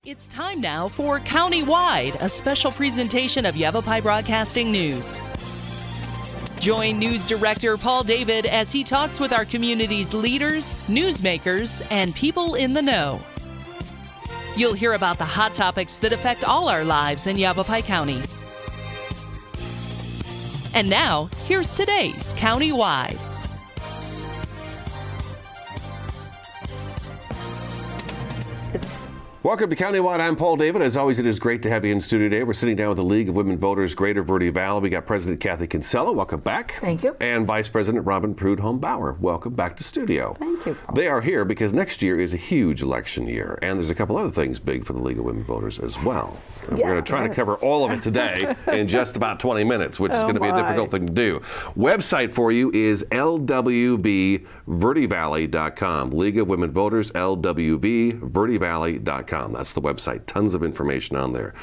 It's time now for Countywide, a special presentation of Yavapai Broadcasting News. Join News Director Paul David as he talks with our community's leaders, newsmakers, and people in the know. You'll hear about the hot topics that affect all our lives in Yavapai County. And now, here's today's Countywide. Welcome to Countywide. I'm Paul David. As always, it is great to have you in studio today. We're sitting down with the League of Women Voters, Greater Verde Valley. We got President Kathy Kinsella. Welcome back. Thank you. And Vice President Robin Prudhomme-Bauer. Welcome back to studio. Thank you, Paul. They are here because next year is a huge election year, and there's a couple other things big for the League of Women Voters as well. We're going to try to cover all of it today in just about 20 minutes, which is going to be a difficult thing to do. Website for you is lwvverdevalley.com. League of Women Voters, lwvverdevalley.com. That's the website. Tons of information on there.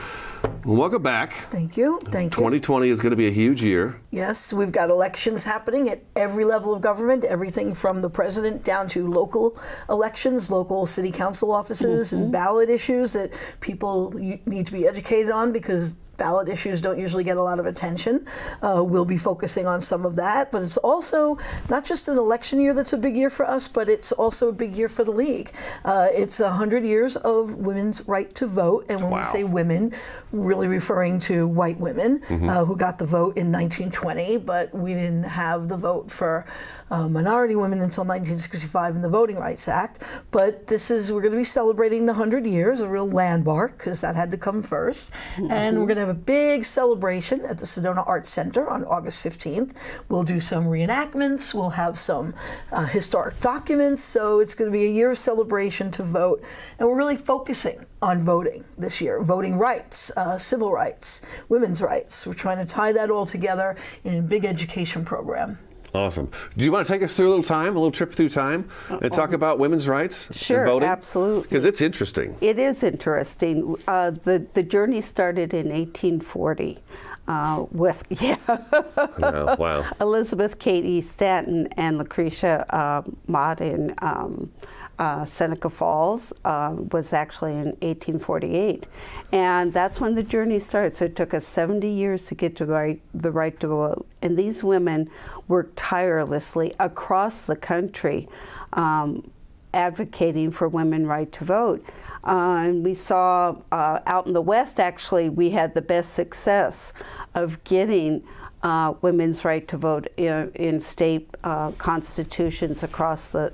Welcome back. Thank you. Thank you. 2020 is going to be a huge year. Yes, we've got elections happening at every level of government, everything from the president down to local elections, local city council offices, and ballot issues that people need to be educated on because ballot issues don't usually get a lot of attention. We'll be focusing on some of that, but it's also not just an election year that's a big year for us, but it's also a big year for the League. It's 100 years of women's right to vote, and when we say women, really referring to white women who got the vote in 1920, but we didn't have the vote for minority women until 1965 in the Voting Rights Act. But we're going to be celebrating the 100 years, a real landmark, because that had to come first, and we're going to have a big celebration at the Sedona Arts Center on August 15th. We'll do some reenactments, we'll have some historic documents, so it's going to be a year of celebration to vote. And we're really focusing on voting this year, voting rights, civil rights, women's rights. We're trying to tie that all together in a big education program. Awesome. Do you want to take us through a little trip through time and talk about women's rights and voting? Sure, absolutely. Because it's interesting. It is interesting. The journey started in 1840 with wow. Elizabeth Cady Stanton and Lucretia Mott in Seneca Falls was actually in 1848, and that's when the journey started. So it took us 70 years to get to the right to vote, and these women worked tirelessly across the country advocating for women's right to vote. And we saw out in the West, actually, we had the best success of getting women's right to vote in state constitutions across the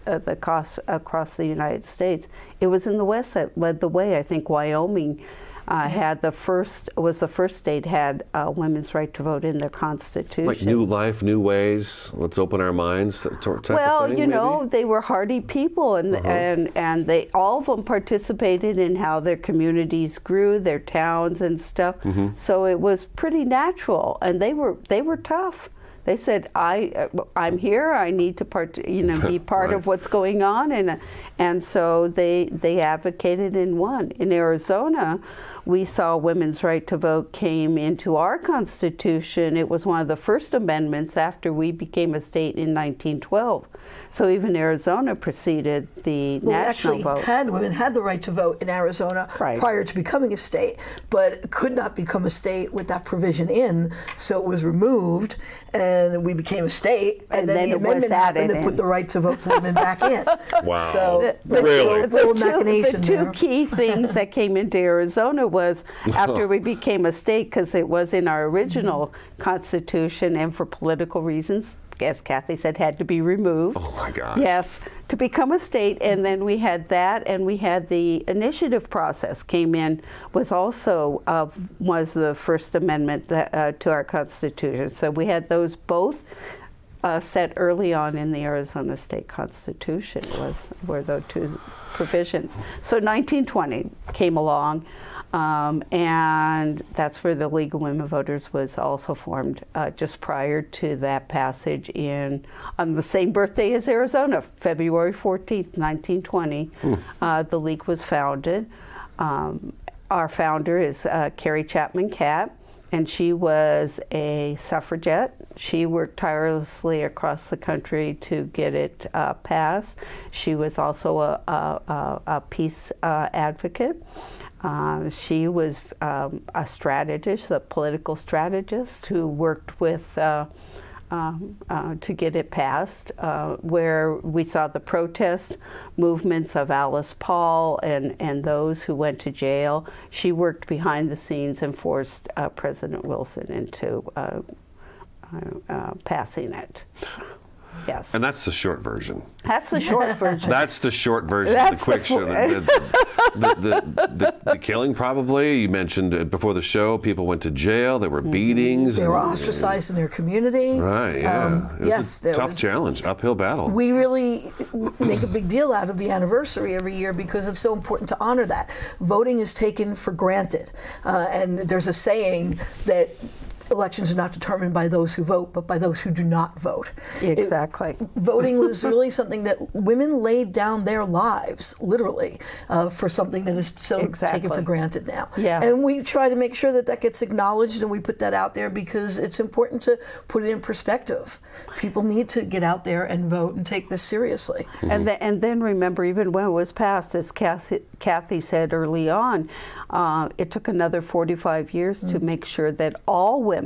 United States. It was in the West that led the way. I think Wyoming was the first state had women's right to vote in their constitution. Like new life, new ways. Let's open our minds. Well, you know, they were hardy people, and they all of them participated in how their communities grew, their towns and stuff. So it was pretty natural, and they were tough. They said, I'm here. I need to be part of what's going on, and so they advocated and won. In Arizona, we saw women's right to vote came into our Constitution. It was one of the first amendments after we became a state in 1912. So even Arizona preceded the national vote. Women had the right to vote in Arizona prior to becoming a state, but could not become a state with that provision in, so it was removed, and we became a state, and then the amendment happened that put the right to vote for women back in. Wow. So really? The two key things that came into Arizona was after we became a state, because it was in our original Constitution, and for political reasons, as Kathy said, had to be removed. Oh my gosh. Yes, to become a state, and then we had that, and we had the initiative process came in, was the First Amendment to our Constitution. So we had those both set early on in the Arizona State Constitution were those two provisions. So 1920 came along. And that's where the League of Women Voters was also formed, just prior to that passage on the same birthday as Arizona, February 14th, 1920. The League was founded. Our founder is Carrie Chapman Catt, and she was a suffragette. She worked tirelessly across the country to get it passed. She was also a peace advocate. She was a strategist, a political strategist who worked with to get it passed, where we saw the protest movements of Alice Paul and those who went to jail. She worked behind the scenes and forced President Wilson into passing it. Yes. And that's the short version. That's the short version. That's the short version. That's the quick show. The killing, probably. You mentioned before the show, people went to jail. There were beatings. They were ostracized in their community. Right, yeah. Yes. It was a tough challenge, uphill battle. We really make a big deal out of the anniversary every year because it's so important to honor that. Voting is taken for granted. And there's a saying that elections are not determined by those who vote, but by those who do not vote. Exactly. Voting was really something that women laid down their lives, literally, for something that is so taken for granted now. Yeah. And we try to make sure that that gets acknowledged, and we put that out there because it's important to put it in perspective. People need to get out there and vote and take this seriously. And then remember, even when it was passed, as Kathy said early on, it took another 45 years to make sure that all women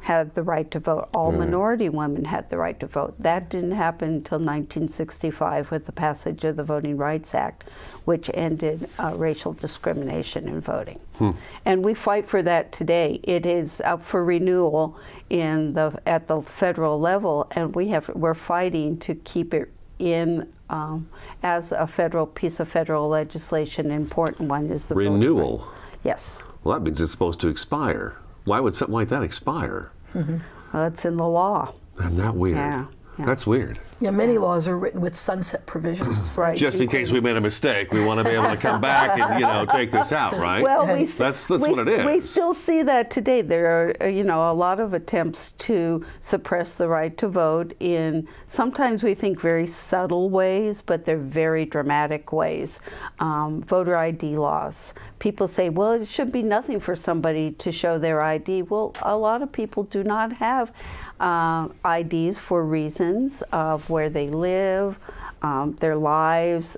had the right to vote. All minority women had the right to vote. That didn't happen until 1965 with the passage of the Voting Rights Act, which ended racial discrimination in voting. And we fight for that today. It is up for renewal at the federal level, and we're fighting to keep it in as a federal piece of federal legislation. An important one is the renewal. Voting. Yes. Well, that means it's supposed to expire. Why would something like that expire? Well, it's in the law. Isn't that weird? Yeah. That's weird. Yeah, many laws are written with sunset provisions. Right. Just in case we made a mistake, we want to be able to come back and take this out, right? Well, that's what it is. We still see that today. There are a lot of attempts to suppress the right to vote in sometimes we think very subtle ways, but they're very dramatic ways. Voter ID laws. People say, well, it should be nothing for somebody to show their ID. Well, a lot of people do not have IDs for reasons of where they live, their lives,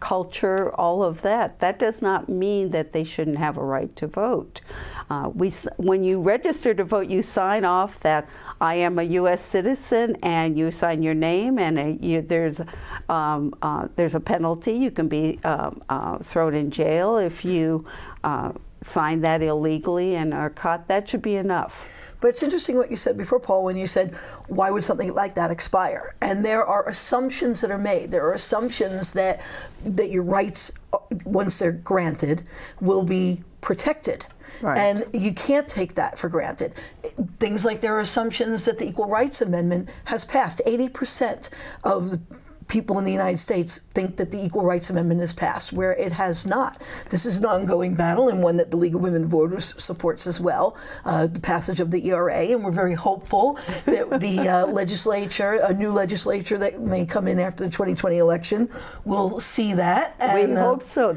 culture, all of that. That does not mean that they shouldn't have a right to vote. When you register to vote, you sign off that I am a U.S. citizen, and you sign your name, and there's a penalty. You can be thrown in jail if you sign that illegally and are caught. That should be enough. But it's interesting what you said before, Paul, when you said, why would something like that expire? And there are assumptions that are made. There are assumptions that your rights, once they're granted, will be protected. Right. And you can't take that for granted. Things like there are assumptions that the Equal Rights Amendment has passed. 80% of the people in the United States think that the Equal Rights Amendment has passed, where it has not. This is an ongoing battle, and one that the League of Women Voters supports as well, the passage of the ERA, and we're very hopeful that the legislature, a new legislature that may come in after the 2020 election, will see that. And, we hope so.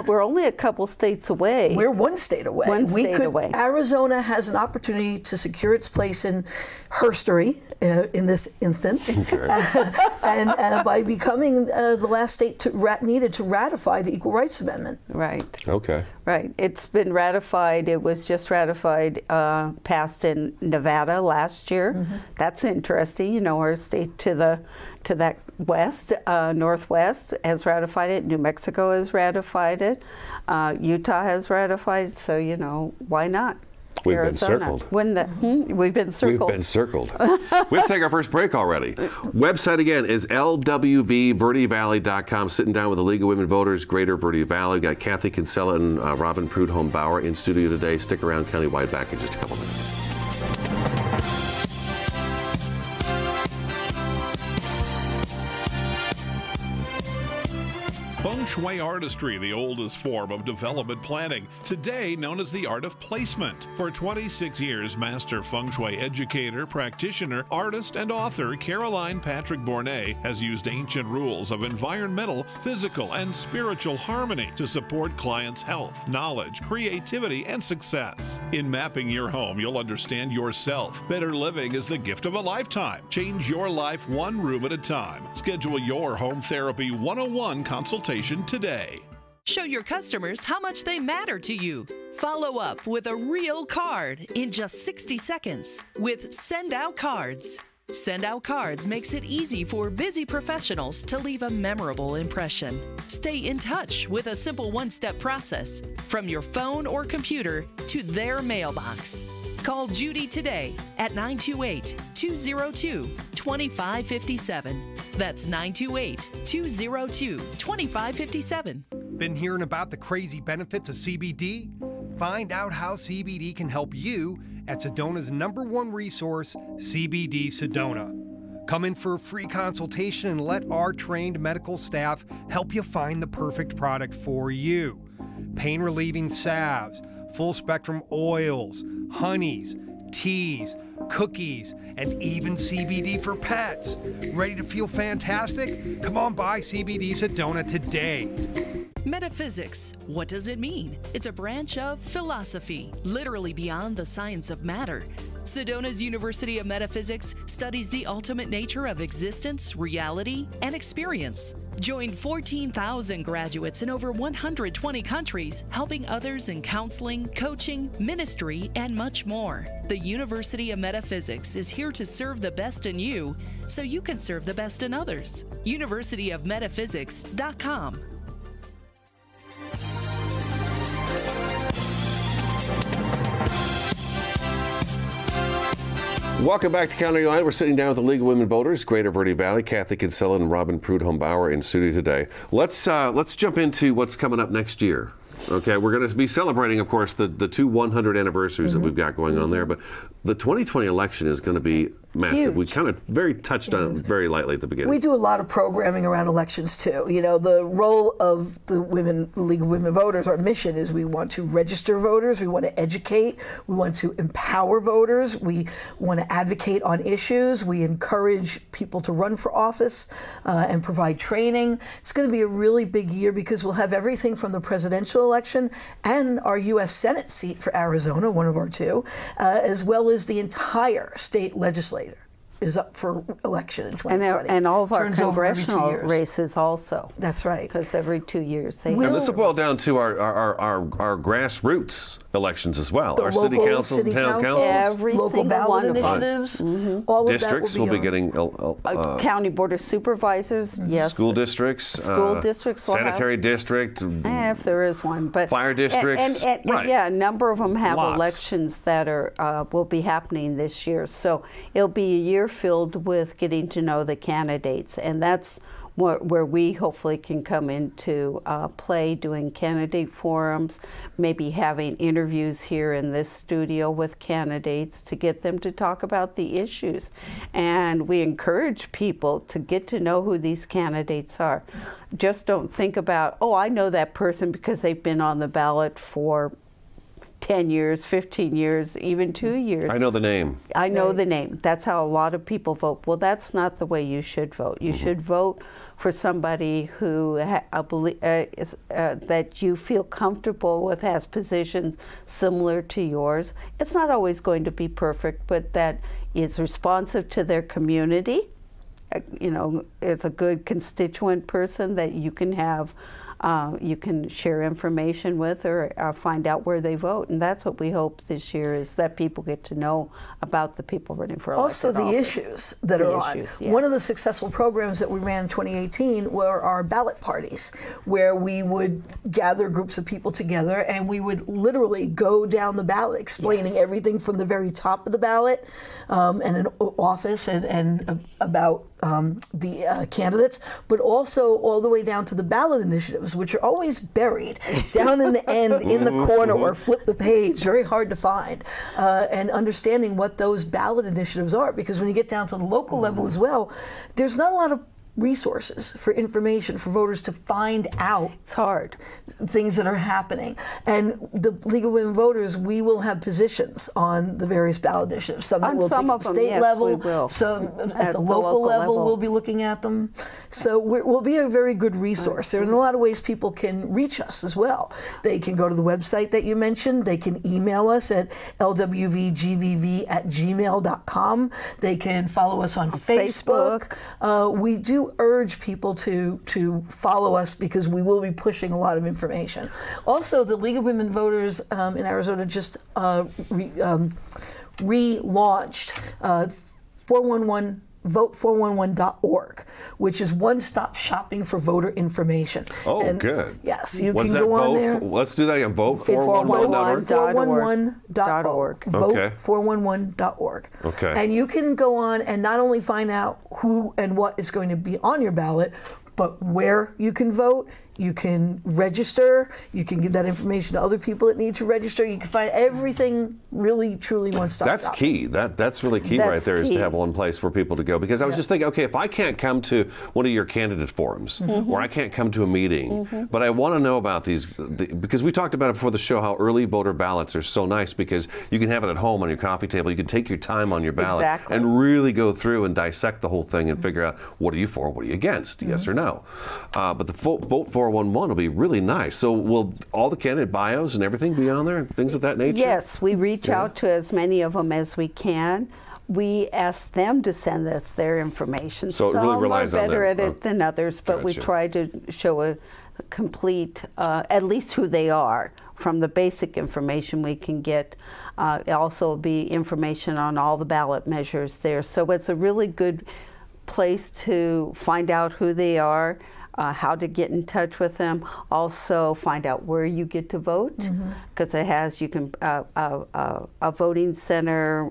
We're only a couple states away. We're one state away. Away. Arizona has an opportunity to secure its place in herstory, in this instance, and by becoming the last state needed to ratify the Equal Rights Amendment. Right. Okay. Right. It's been ratified. It was just ratified, passed in Nevada last year. That's interesting. Our state to that west, northwest, has ratified it. New Mexico has ratified it. Utah has ratified it. So why not? We've Arizona. been circled. We've been circled. We've been circled. We have to take our first break already. Website again is lwvverdevalley.com. Sitting down with the League of Women Voters, Greater Verde Valley. We've got Kathy Kinsella and Robin Prudhomme-Bauer in studio today. Stick around, Countywide, back in just a couple minutes. Feng Shui Artistry, the oldest form of development planning, today known as the art of placement. For 26 years, master Feng Shui educator, practitioner, artist, and author Caroline Patrick Bournet has used ancient rules of environmental, physical, and spiritual harmony to support clients' health, knowledge, creativity, and success. In mapping your home, you'll understand yourself. Better living is the gift of a lifetime. Change your life one room at a time. Schedule your Home Therapy 101 consultation today. Show your customers how much they matter to you. Follow up with a real card in just 60 seconds with Send Out Cards. Send Out Cards makes it easy for busy professionals to leave a memorable impression. Stay in touch with a simple one-step process from your phone or computer to their mailbox. Call Judy today at 928-202-2557. That's 928-202-2557. Been hearing about the crazy benefits of CBD? Find out how CBD can help you at Sedona's #1 resource, CBD Sedona. Come in for a free consultation and let our trained medical staff help you find the perfect product for you. Pain-relieving salves, full-spectrum oils, honeys, teas, cookies, and even CBD for pets. Ready to feel fantastic? Come on by CBD Sedona today. Metaphysics. What does it mean? It's a branch of philosophy, literally beyond the science of matter. Sedona's University of Metaphysics studies the ultimate nature of existence, reality, and experience. Join 14,000 graduates in over 120 countries, helping others in counseling, coaching, ministry, and much more. The University of Metaphysics is here to serve the best in you so you can serve the best in others. universityofmetaphysics.com. Welcome back to County Line. We're sitting down with the League of Women Voters, Greater Verde Valley, Kathy Kinsella and Robin Prudhomme-Bauer in studio today. Let's jump into what's coming up next year. Okay, we're going to be celebrating, of course, the two 100 anniversaries that we've got going on there, but the 2020 election is going to be massive. Huge. We kind of touched on it very lightly at the beginning. We do a lot of programming around elections too. You know, the role of the League of Women Voters, our mission is we want to register voters, we want to educate, we want to empower voters, we want to advocate on issues, we encourage people to run for office and provide training. It's going to be a really big year because we'll have everything from the presidential election and our U.S. Senate seat for Arizona, one of our two, as well as the entire state legislature is up for election in 2020. And all of our congressional races also. That's right. Because every 2 years they And this will boil down to our grassroots elections as well. Our local, city councils, town councils. Every local ballot initiatives. All of districts that will be getting county board of supervisors, yes. School districts. School districts. Sanitary district. If there is one, but fire districts. And yeah, a number of them have elections that are will be happening this year. So it'll be a year filled with getting to know the candidates, and that's where we hopefully can come into play, doing candidate forums, maybe having interviews here in this studio with candidates to get them to talk about the issues. And we encourage people to get to know who these candidates are. Just don't think about, oh, I know that person because they've been on the ballot for 10 years, 15 years, even 2 years. I know the name. I know the name. That's how a lot of people vote. Well, that's not the way you should vote. You should vote for somebody who that you feel comfortable with, has positions similar to yours. It's not always going to be perfect, but that is responsive to their community. You know, it's a good constituent person that you can have. You can share information with or find out where they vote. And that's what we hope this year, is that people get to know about the people running for elected Also the office. Issues that are on. Yeah. One of the successful programs that we ran in 2018 were our ballot parties, where we would gather groups of people together and we would literally go down the ballot explaining everything from the very top of the ballot and an office and about the candidates, but also all the way down to the ballot initiatives, which are always buried down in the end in the corner or flip the page, very hard to find, and understanding what those ballot initiatives are, because when you get down to the local level as well, there's not a lot of resources for information for voters to find out. It's hard. Things that are happening. And the League of Women Voters, we will have positions on the various ballot initiatives. Some that we'll take at the state level, some at the local level we'll be looking at them. So we'll be a very good resource. There are a lot of ways people can reach us as well. They can go to the website that you mentioned. They can email us at lwvgvv@gmail.com. They can follow us on Facebook. We do do urge people to follow us because we will be pushing a lot of information. Also, the League of Women Voters in Arizona just relaunched 411 vote411.org, which is one-stop shopping for voter information. Oh, and good. Yes, you can go on there. Let's do that again. Vote411.org. 411.org. Vote411.org. Okay. And you can go on and not only find out who and what is going to be on your ballot, but where you can vote. You can register. You can give that information to other people that need to register. You can find everything really, truly one-stop That's shopping. key. That's really key right there, is to have one place for people to go. Because I was just thinking, okay, if I can't come to one of your candidate forums, or I can't come to a meeting, but I want to know about these, because we talked about it before the show, how early voter ballots are so nice because you can have it at home on your coffee table. You can take your time on your ballot and really go through and dissect the whole thing and figure out what are you for, what are you against, yes or no. But the Vote 411 will be really nice. So will all the candidate bios and everything be on there, and things of that nature? Yes, we reach out to as many of them as we can. We ask them to send us their information. So it really relies on them. Some are better at it than others, but we try to show a complete, at least who they are, from the basic information we can get. Also be information on all the ballot measures there. So it's a really good place to find out who they are, how to get in touch with them, also find out where you get to vote, because it has, you can, a voting center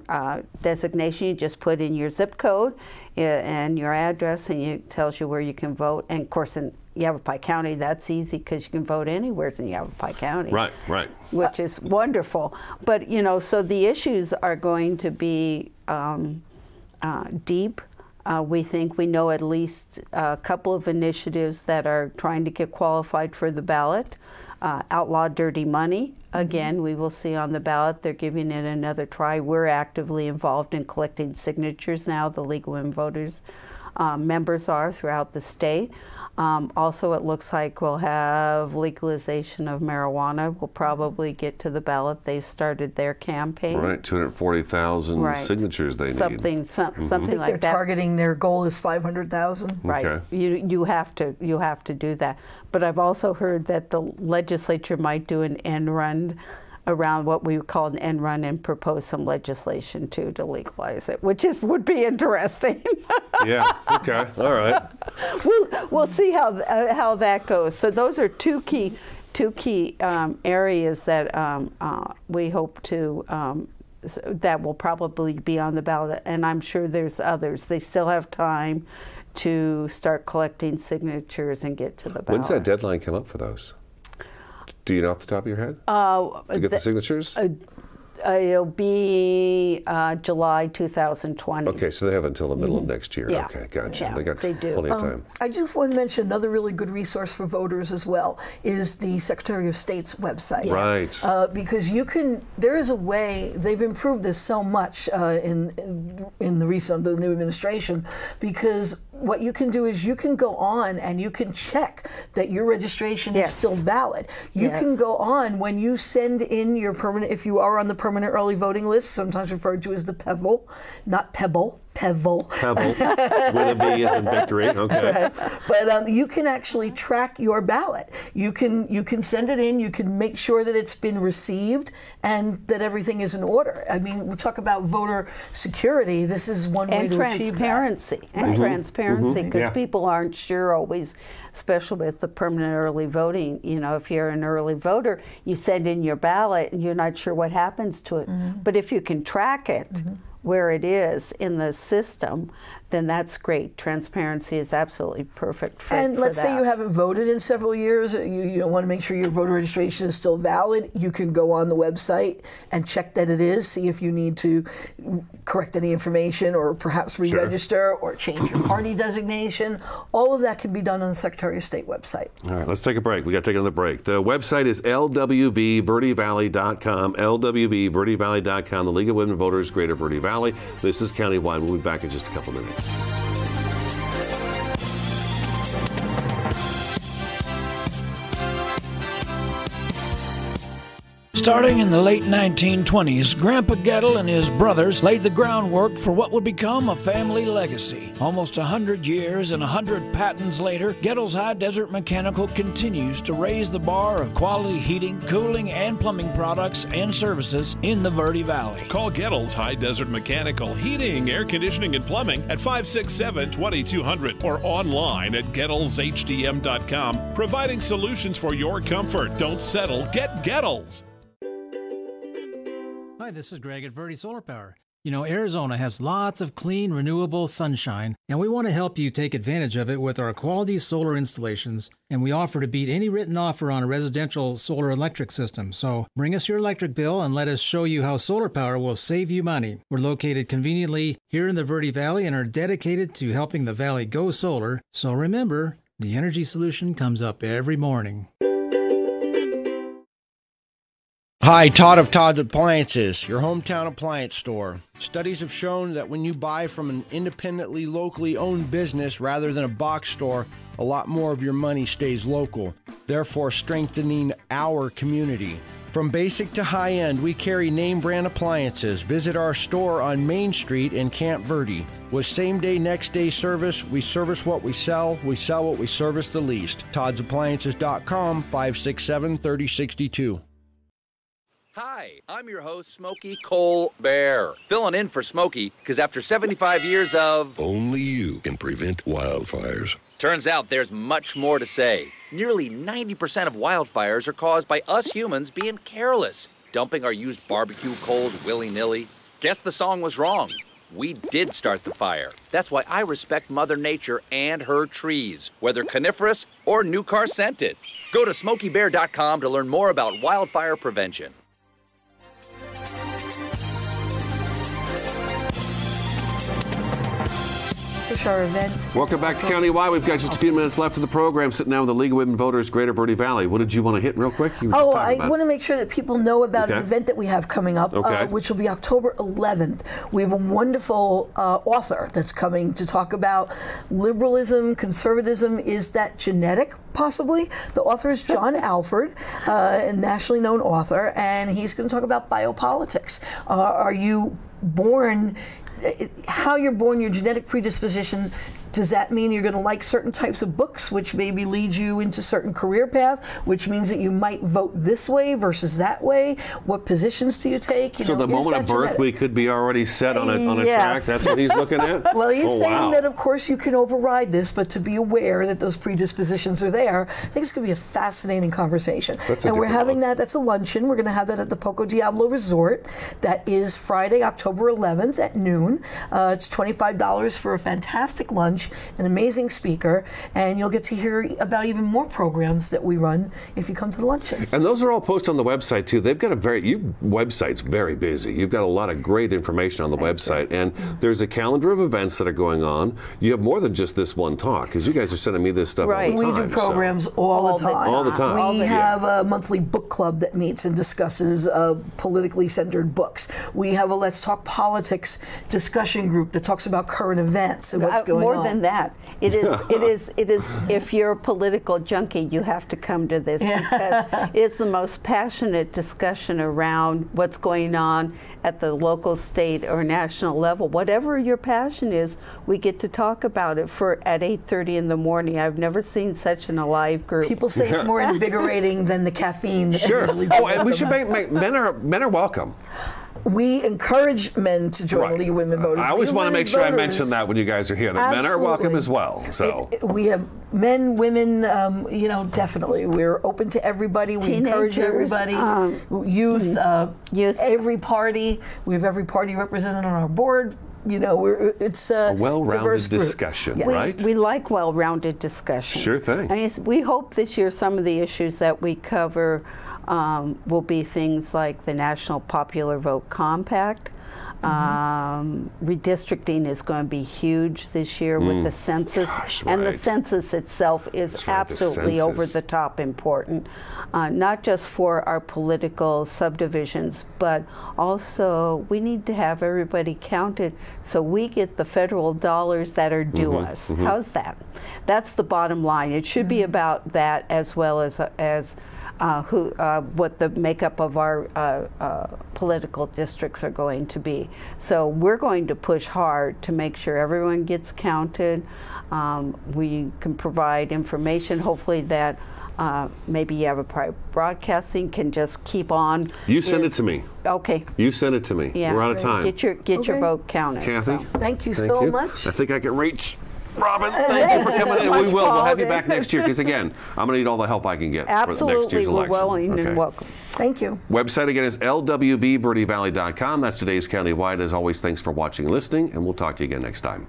designation. You just put in your zip code and your address, and it tells you where you can vote. And of course in Yavapai County, that's easy because you can vote anywhere in Yavapai County. Right, right. Which is wonderful. But, you know, so the issues are going to be deep. We think we know at least a couple of initiatives that are trying to get qualified for the ballot. Outlaw dirty money. Again, we will see on the ballot. They're giving it another try. We're actively involved in collecting signatures now. The League of Women Voters members are throughout the state. Also, it looks like we'll have legalization of marijuana. We'll probably get to the ballot. They've started their campaign. Right, 240,000 signatures they need. Something I think like they're that. targeting, their goal is 500,000. Right. Okay. You have to do that. But I've also heard that the legislature might do an end run around what we would call an end run and propose some legislation too to legalize it, which would be interesting. Yeah. Okay. All right. We'll see how that goes. So those are two key areas that we hope to that will probably be on the ballot, and I'm sure there's others. They still have time to start collecting signatures and get to the ballot. When's that deadline come up for those? Do you know off the top of your head? To get the signatures? It'll be July 2020. Okay, so they have until the middle of next year. Yeah. Okay, gotcha. Yeah, they got they do. plenty of time. I just want to mention another really good resource for voters as well is the Secretary of State's website. Right. Because there is a way, they've improved this so much in the new administration, because what you can do is you can go on and you can check that your registration is still valid. You can go on when you send in your permanent, if you are on the permanent early voting list, sometimes referred to as the PEVL, not Pebble. Pebble, with a V as in victory. Okay. But you can actually track your ballot. You can send it in. You can make sure that it's been received and that everything is in order. I mean, we talk about voter security. This is one way to achieve that. And transparency, because people aren't sure always, especially with the permanent early voting. You know, if you're an early voter, you send in your ballot and you're not sure what happens to it. But if you can track it, where it is in the system, then that's great. Transparency is absolutely perfect for And let's that. say you haven't voted in several years, you want to make sure your voter registration is still valid, you can go on the website and check that it is, see if you need to correct any information or perhaps re-register or change your party designation. All of that can be done on the Secretary of State website. All right, let's take a break. We got to take another break. The website is lwvverdevalley.com, lwvverdevalley.com, the League of Women Voters, Greater Verde Valley. This is Countywide. We'll be back in just a couple minutes. Starting in the late 1920s, Grandpa Gettle and his brothers laid the groundwork for what would become a family legacy. Almost 100 years and 100 patents later, Gettle's High Desert Mechanical continues to raise the bar of quality heating, cooling, and plumbing products and services in the Verde Valley. Call Gettle's High Desert Mechanical Heating, Air Conditioning, and Plumbing at 567-2200 or online at GettlesHDM.com, providing solutions for your comfort. Don't settle, get Gettles. Hi, this is Greg at Verde Solar Power. You know, Arizona has lots of clean, renewable sunshine, and we want to help you take advantage of it with our quality solar installations, and we offer to beat any written offer on a residential solar electric system. So bring us your electric bill and let us show you how solar power will save you money. We're located conveniently here in the Verde Valley and are dedicated to helping the valley go solar. So remember, the energy solution comes up every morning. Hi, Todd of Todd's Appliances, your hometown appliance store. Studies have shown that when you buy from an independently, locally owned business rather than a box store, a lot more of your money stays local, therefore strengthening our community. From basic to high-end, we carry name brand appliances. Visit our store on Main Street in Camp Verde. With same-day, next-day service, we service what we sell what we service the least. TODD'sappliances.com, 567-3062. Hi, I'm your host, Smokey Colbert. Filling in for Smokey, because after 75 years of... Only you can prevent wildfires. Turns out there's much more to say. Nearly 90% of wildfires are caused by us humans being careless, dumping our used barbecue coals willy-nilly. Guess the song was wrong. We did start the fire. That's why I respect Mother Nature and her trees, whether coniferous or new car scented. Go to SmokeyBear.com to learn more about wildfire prevention. Our event. Welcome back to Countywide. We've got just a few minutes left of the program. Sitting down with the League of Women Voters, Greater Verde Valley. What did you want to hit real quick? I want to make sure that people know about an event that we have coming up, which will be October 11th. We have a wonderful author that's coming to talk about liberalism, conservatism. Is that genetic? Possibly. The author is John Alford, a nationally known author, and he's going to talk about biopolitics. Are you born? How you're born, your genetic predisposition, does that mean you're going to like certain types of books, which maybe lead you into certain career path, which means that you might vote this way versus that way? What positions do you take? So the moment of birth, we could be already set on a track? That's what he's looking at? Well, he's saying that, of course, you can override this, but to be aware that those predispositions are there. I think it's going to be a fascinating conversation. And we're having that. That's a luncheon. We're going to have that at the Poco Diablo Resort. That is Friday, October 11th at noon. It's $25 for a fantastic lunch, an amazing speaker, and you'll get to hear about even more programs that we run if you come to the luncheon. And those are all posted on the website too. They've got your website's very busy. You've got a lot of great information on the website, and there's a calendar of events that are going on. You have more than just this one talk, because you guys are sending me this stuff all the time. We do programs all the time. All the time. We have a monthly book club that meets and discusses politically centered books. We have a Let's Talk Politics discussion group that talks about current events and what's going on. More than that, it is. If you're a political junkie, you have to come to this because it's the most passionate discussion around what's going on at the local, state, or national level. Whatever your passion is, we get to talk about it at 8:30 in the morning. I've never seen such an alive group. People say it's more invigorating than the caffeine. That usually and we should make men are welcome. We encourage men to join the League of Women Voters. I always want to make sure I mention that when you guys are here, that men are welcome as well. So we have men, women, definitely. We're open to everybody. We encourage everybody. Youth, every party. We have every party represented on our board. It's a well-rounded discussion, right? We like well-rounded discussion. Sure thing. I mean, we hope this year some of the issues that we cover will be things like the National Popular Vote Compact. Redistricting is going to be huge this year with the census. And the census itself is absolutely over the top important, not just for our political subdivisions, but also we need to have everybody counted so we get the federal dollars that are due us. How's that? That's the bottom line. It should be about that as well as what the makeup of our political districts are going to be. So we're going to push hard to make sure everyone gets counted. We can provide information, hopefully that maybe Yavapai Broadcasting can just keep on. You send it to me. Okay. You send it to me. Yeah. We're out of time. Get your vote counted. Kathy? So. Thank you so much. I think I can reach Robin. Thank you for coming in. We will. We'll have you back next year because, again, I'm going to need all the help I can get for the next year's election. We're willing and welcome. Thank you. Website again is lwvverdevalley.com. That's today's Countywide. As always, thanks for watching and listening, and we'll talk to you again next time.